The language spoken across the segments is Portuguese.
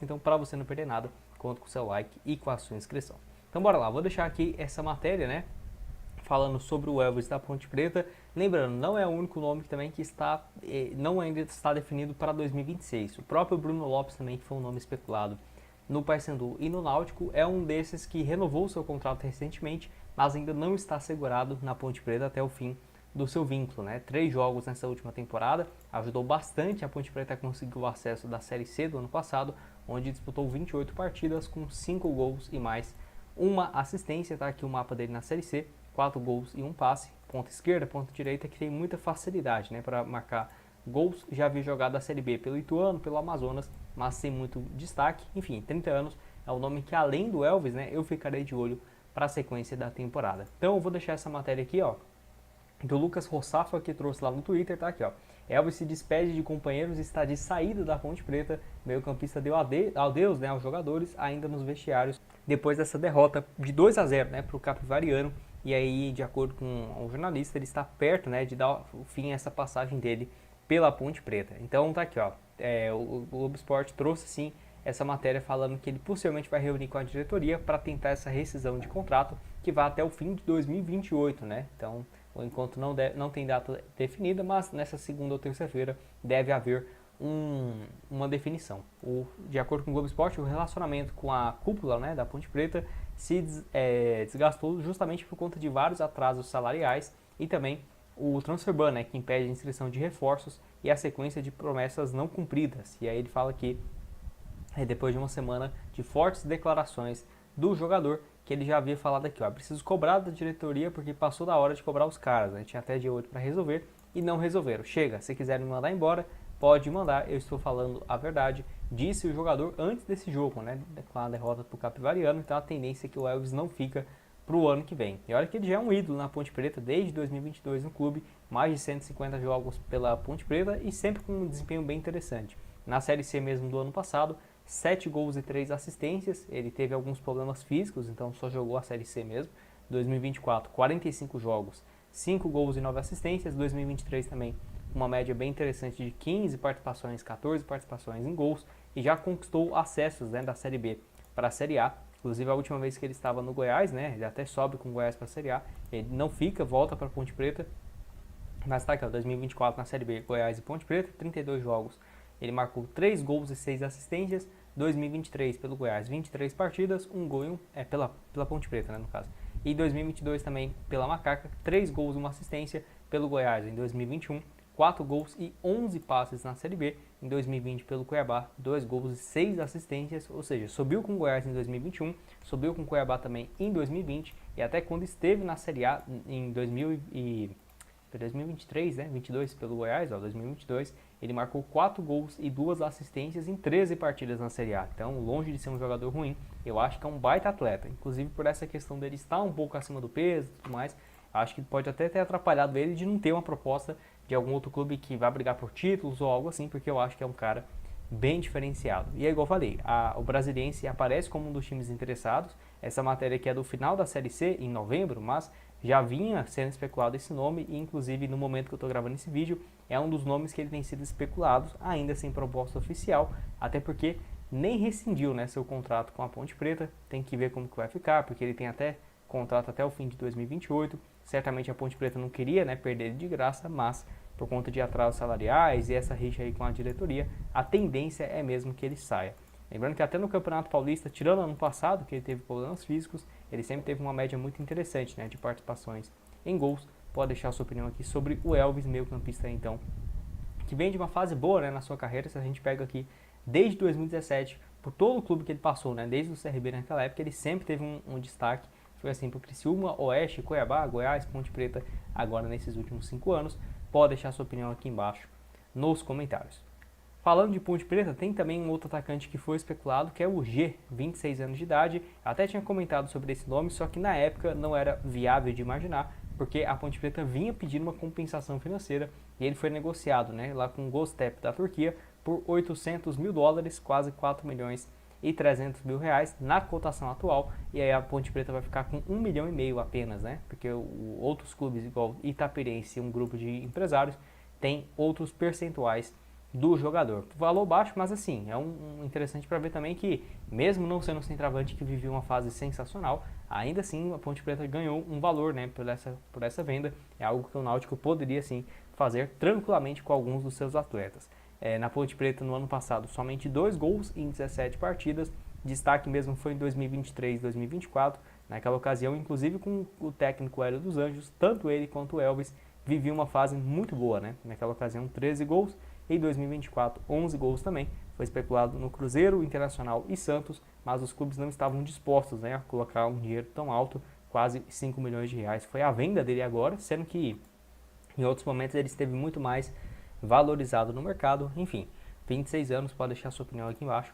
Então, para você não perder nada, conta com o seu like e com a sua inscrição. Então, bora lá. Vou deixar aqui essa matéria, né? Falando sobre o Elvis da Ponte Preta. Lembrando, não é o único nome também que está, não ainda está definido para 2026. O próprio Bruno Lopes também, que foi um nome especulado no Paysandu e no Náutico, é um desses que renovou seu contrato recentemente, mas ainda não está assegurado na Ponte Preta até o fim do seu vínculo, né? 3 jogos nessa última temporada, ajudou bastante a Ponte Preta a conseguir o acesso da Série C do ano passado, onde disputou 28 partidas com 5 gols e mais uma assistência. Tá aqui o mapa dele na Série C, 4 gols e um passe, ponta esquerda, ponta direita, que tem muita facilidade, né, para marcar gols. Já vi jogado a Série B pelo Ituano, pelo Amazonas, mas sem muito destaque. Enfim, 30 anos é um nome que, além do Elvis, né, eu ficarei de olho para a sequência da temporada. Então eu vou deixar essa matéria aqui, ó, do Lucas Rossafa, que trouxe lá no Twitter, tá aqui, ó. Elvis se despede de companheiros e está de saída da Ponte Preta. Meio campista deu adeus, né, aos jogadores, ainda nos vestiários, depois dessa derrota de 2-0, né, para o Capivariano. E aí, de acordo com o jornalista, ele está perto, né, de dar fim a essa passagem dele pela Ponte Preta. Então tá aqui, ó, o Globo Esporte trouxe sim essa matéria falando que ele possivelmente vai reunir com a diretoria para tentar essa rescisão de contrato que vai até o fim de 2028, né? Então, o encontro não tem data definida, mas nessa segunda ou terça-feira deve haver uma definição. De acordo com o Globo Esporte, o relacionamento com a cúpula, né, da Ponte Preta se desgastou justamente por conta de vários atrasos salariais e também o transfer ban, né, que impede a inscrição de reforços e a sequência de promessas não cumpridas. E aí ele fala que depois de uma semana de fortes declarações do jogador, que ele já havia falado aqui, ó, preciso cobrar da diretoria porque passou da hora de cobrar os caras, né? Tinha até dia 8 para resolver e não resolveram. Chega, se quiserem me mandar embora, pode mandar, eu estou falando a verdade, disse o jogador antes desse jogo, né? Com a derrota para o Capivariano, então a tendência é que o Elvis não fica para o ano que vem. E olha que ele já é um ídolo na Ponte Preta desde 2022 no clube, mais de 150 jogos pela Ponte Preta e sempre com um desempenho bem interessante. Na Série C mesmo do ano passado, 7 gols e 3 assistências, ele teve alguns problemas físicos, então só jogou a Série C mesmo. 2024, 45 jogos, 5 gols e 9 assistências. 2023 também, uma média bem interessante de 15 participações, 14 participações em gols, e já conquistou acessos, né, da Série B para a Série A. Inclusive a última vez que ele estava no Goiás, né, ele até sobe com o Goiás para a Série A, ele não fica, volta para a Ponte Preta, mas tá aqui, ó, 2024 na Série B, Goiás e Ponte Preta, 32 jogos, ele marcou 3 gols e 6 assistências. 2023 pelo Goiás, 23 partidas, 1 gol e pela Ponte Preta, né, no caso. E 2022 também pela Macaca, 3 gols e 1 assistência pelo Goiás. Em 2021, 4 gols e 11 passes na Série B. Em 2020 pelo Cuiabá, 2 gols e 6 assistências, ou seja, subiu com o Goiás em 2021, subiu com o Cuiabá também em 2020 e até quando esteve na Série A em 2023, né, 22 pelo Goiás, ó, 2022, ele marcou 4 gols e 2 assistências em 13 partidas na Série A. Então, longe de ser um jogador ruim, eu acho que é um baita atleta. Inclusive, por essa questão dele estar um pouco acima do peso e tudo mais, acho que pode até ter atrapalhado ele de não ter uma proposta de algum outro clube que vai brigar por títulos ou algo assim, porque eu acho que é um cara bem diferenciado. E é igual eu falei, o Brasiliense aparece como um dos times interessados. Essa matéria aqui é do final da Série C, em novembro, mas já vinha sendo especulado esse nome e inclusive no momento que eu estou gravando esse vídeo é um dos nomes que ele tem sido especulado, ainda sem proposta oficial, até porque nem rescindiu, né, seu contrato com a Ponte Preta. Tem que ver como que vai ficar, porque ele tem até contrato até o fim de 2028. Certamente a Ponte Preta não queria, né, perder ele de graça, mas por conta de atrasos salariais e essa rixa aí com a diretoria, a tendência é mesmo que ele saia. Lembrando que até no Campeonato Paulista, tirando ano passado, que ele teve problemas físicos, ele sempre teve uma média muito interessante, né, de participações em gols. Pode deixar a sua opinião aqui sobre o Elvis, meio campista então, que vem de uma fase boa, né, na sua carreira. Se a gente pega aqui desde 2017, por todo o clube que ele passou, né, desde o CRB naquela época, ele sempre teve um destaque. Foi assim para o Criciúma, Oeste, Cuiabá, Goiás, Ponte Preta, agora nesses últimos 5 anos. Pode deixar a sua opinião aqui embaixo nos comentários. Falando de Ponte Preta, tem também um outro atacante que foi especulado, que é o G, 26 anos de idade. Eu até tinha comentado sobre esse nome, só que na época não era viável de imaginar, porque a Ponte Preta vinha pedindo uma compensação financeira e ele foi negociado, né, lá com o Göztepe da Turquia por 800 mil dólares, quase 4 milhões e 300 mil reais na cotação atual. E aí a Ponte Preta vai ficar com 1,5 milhão apenas, né, porque outros clubes igual Itapirense e um grupo de empresários tem outros percentuais do jogador. Valor baixo, mas assim, é um interessante para ver também que, mesmo não sendo um centroavante que viveu uma fase sensacional, ainda assim a Ponte Preta ganhou um valor, né, por essa venda. É algo que o Náutico poderia sim fazer tranquilamente com alguns dos seus atletas. Na Ponte Preta, no ano passado, somente 2 gols em 17 partidas. Destaque mesmo foi em 2023 e 2024. Naquela ocasião, inclusive com o técnico Hélio dos Anjos, tanto ele quanto o Elvis viviam uma fase muito boa, né? Naquela ocasião, 13 gols. Em 2024, 11 gols também. Foi especulado no Cruzeiro, Internacional e Santos, mas os clubes não estavam dispostos, né, a colocar um dinheiro tão alto, quase 5 milhões de reais. Foi a venda dele agora, sendo que em outros momentos ele esteve muito mais valorizado no mercado. Enfim, 26 anos, pode deixar sua opinião aqui embaixo.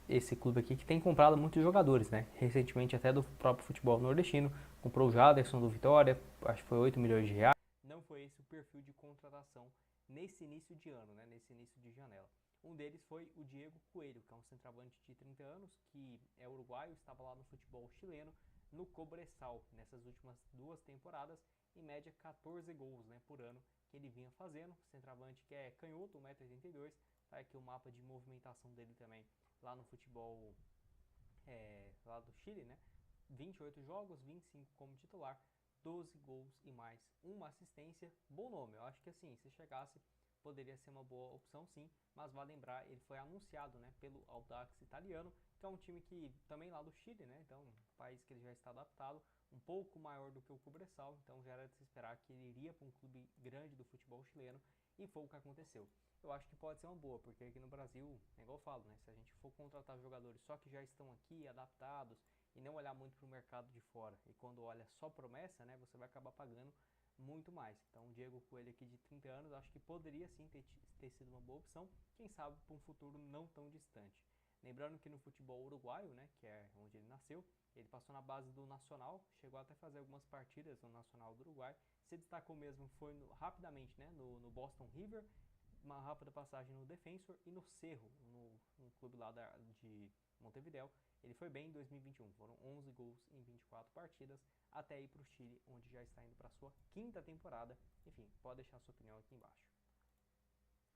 Esse clube aqui que tem comprado muitos jogadores, né? Recentemente até do próprio futebol nordestino, comprou o Jaderson do Vitória, acho que foi 8 milhões de reais. Não foi esse o perfil de contratação nesse início de ano, né? Nesse início de janela. Um deles foi o Diego Coelho, que é um centroavante de 30 anos, que é uruguaio, estava lá no futebol chileno, no Cobresal, nessas últimas 2 temporadas, em média 14 gols, né, por ano que ele vinha fazendo. Centroavante que é canhoto, 1,82 m, tá aqui o mapa de movimentação dele também lá no futebol lá do Chile, né? 28 jogos, 25 como titular, 12 gols e mais uma assistência. Bom nome, eu acho que assim, se chegasse poderia ser uma boa opção sim, mas vale lembrar, ele foi anunciado, né, pelo Audax italiano, que é um time que também lá do Chile, né, então um país que ele já está adaptado, um pouco maior do que o Cobresal, então já era de se esperar que ele iria para um clube grande do futebol chileno, e foi o que aconteceu. Eu acho que pode ser uma boa, porque aqui no Brasil, é igual eu falo, né, se a gente for contratar jogadores só que já estão aqui, adaptados, e não olhar muito para o mercado de fora, e quando olha só promessa, né, você vai acabar pagando muito mais. Então, o Diego Coelho aqui de 30 anos, acho que poderia sim ter sido uma boa opção, quem sabe para um futuro não tão distante. Lembrando que no futebol uruguaio, né, que é onde ele nasceu, ele passou na base do Nacional, chegou até a fazer algumas partidas no Nacional do Uruguai, se destacou mesmo foi rapidamente, né, no Boston River, uma rápida passagem no Defensor e no Cerro, no clube lá de Montevideo. Ele foi bem em 2021, foram 11 gols em 24 partidas, até ir para o Chile, onde já está indo para a sua 5ª temporada. Enfim, pode deixar sua opinião aqui embaixo.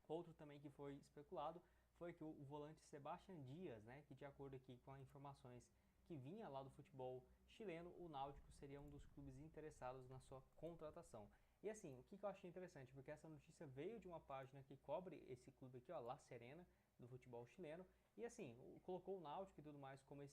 Outro também que foi especulado foi que o volante Sebastián Dias, né, que de acordo aqui com as informações que vinha lá do futebol chileno, o Náutico seria um dos clubes interessados na sua contratação. E assim, o que eu achei interessante, porque essa notícia veio de uma página que cobre esse clube aqui, ó, La Serena, do futebol chileno, e assim, colocou o Náutico e tudo mais como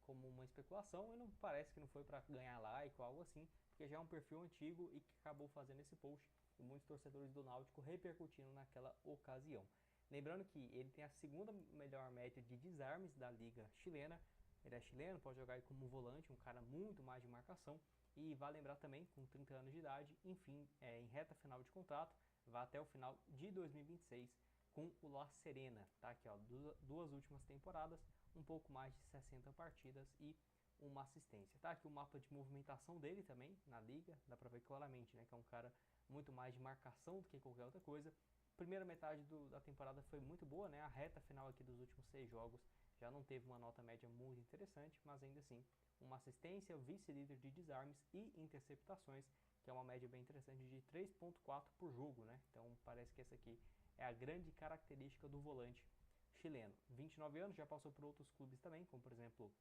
uma especulação, e não parece que não foi para ganhar like ou algo assim, porque já é um perfil antigo e que acabou fazendo esse post, e muitos torcedores do Náutico repercutindo naquela ocasião. Lembrando que ele tem a 2ª melhor média de desarmes da liga chilena. Ele é chileno, pode jogar aí como volante, um cara muito mais de marcação. E vale lembrar também, com 30 anos de idade, enfim, em reta final de contrato, vai até o final de 2026 com o La Serena. Tá aqui, ó, 2 últimas temporadas, um pouco mais de 60 partidas e uma assistência. Tá aqui o mapa de movimentação dele também na liga, dá pra ver claramente, né, que é um cara muito mais de marcação do que qualquer outra coisa. Primeira metade da temporada foi muito boa, né? A reta final aqui dos últimos 6 jogos já não teve uma nota média muito interessante, mas ainda assim, uma assistência, vice-líder de desarmes e interceptações, que é uma média bem interessante de 3,4 por jogo, né? Então parece que essa aqui é a grande característica do volante chileno. 29 anos, já passou por outros clubes também, como por exemplo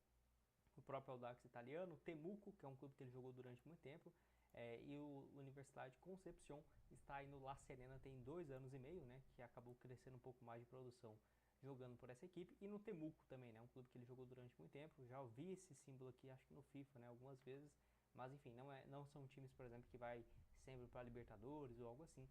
o próprio Audax italiano, Temuco, que é um clube que ele jogou durante muito tempo, e o Universidade de Concepción está aí no La Serena, tem 2 anos e meio, né, que acabou crescendo um pouco mais de produção jogando por essa equipe, e no Temuco também, né, um clube que ele jogou durante muito tempo. Já ouvi esse símbolo aqui, acho que no FIFA, né, algumas vezes, mas enfim, não são times, por exemplo, que vai sempre para Libertadores ou algo assim.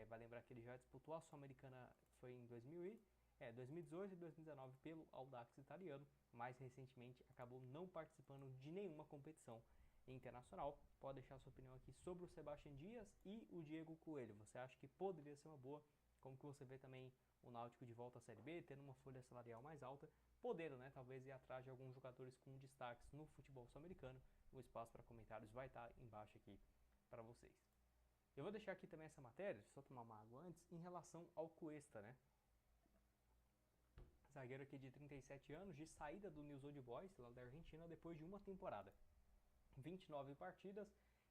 Vai lembrar que ele já disputou a Sul-Americana, foi em 2018 e 2019 pelo Audax italiano, mais recentemente acabou não participando de nenhuma competição internacional. Pode deixar sua opinião aqui sobre o Sebastián Dias e o Diego Coelho. Você acha que poderia ser uma boa? Como que você vê também o Náutico de volta à Série B, tendo uma folha salarial mais alta, podendo, né, talvez ir atrás de alguns jogadores com destaques no futebol sul-americano. O espaço para comentários vai estar embaixo aqui para vocês. Eu vou deixar aqui também essa matéria, só tomar uma água antes, em relação ao Cuesta, né? Zagueiro aqui de 37 anos, de saída do News Old Boys, lá da Argentina, depois de uma temporada. 29 partidas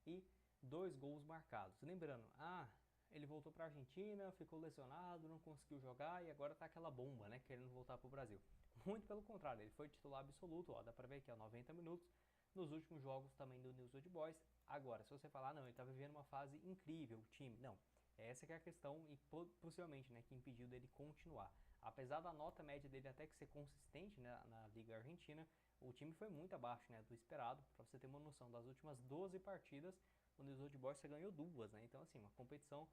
e 2 gols marcados. Lembrando, ele voltou para a Argentina, ficou lesionado, não conseguiu jogar e agora tá aquela bomba, né, querendo voltar pro Brasil. Muito pelo contrário, ele foi titular absoluto, ó, dá pra ver aqui, ó, 90 minutos, nos últimos jogos também do News Old Boys. Agora, se você falar, não, ele tá vivendo uma fase incrível, o time, não, essa que é a questão e possivelmente, né, que impediu dele continuar. Apesar da nota média dele até que ser consistente, né, na Liga Argentina, o time foi muito abaixo, né, do esperado. Para você ter uma noção, das últimas 12 partidas, o News Old Boys só ganhou duas, né? Então, assim, uma competição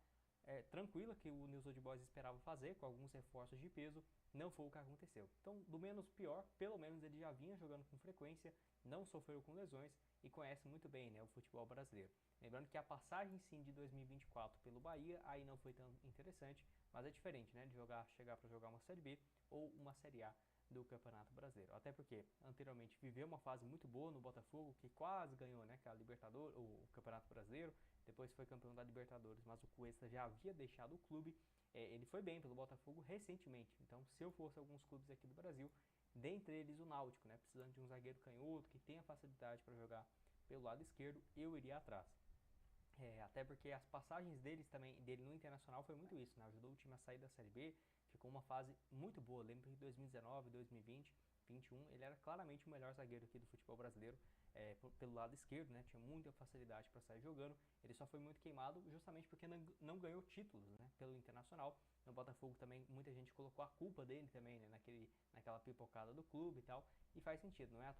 tranquila que o News Old Boys esperava fazer, com alguns reforços de peso, não foi o que aconteceu. Então, do menos pior, pelo menos ele já vinha jogando com frequência, não sofreu com lesões e conhece muito bem, né, o futebol brasileiro. Lembrando que a passagem sim de 2024 pelo Bahia aí não foi tão interessante, mas é diferente, né, de chegar para jogar uma Série B ou uma Série A do Campeonato Brasileiro. Até porque anteriormente viveu uma fase muito boa no Botafogo, que quase ganhou, né, que é a Libertadores, o Campeonato Brasileiro, depois foi campeão da Libertadores, mas o Cuesta já havia deixado o clube. Ele foi bem pelo Botafogo recentemente. Então, se eu fosse alguns clubes aqui do Brasil, dentre eles o Náutico, né, precisando de um zagueiro canhoto que tenha facilidade para jogar pelo lado esquerdo, eu iria atrás. Até porque as passagens dele no Internacional foi muito isso, né? Ajudou o time a sair da Série B, ficou uma fase muito boa. Lembro que em 2019, 2020, 2021, ele era claramente o melhor zagueiro aqui do futebol brasileiro, pelo lado esquerdo, né? Tinha muita facilidade para sair jogando. Ele só foi muito queimado justamente porque não ganhou títulos, né? Pelo Internacional. No Botafogo também muita gente colocou a culpa dele também, né? Naquela pipocada do clube e tal. E faz sentido, não é?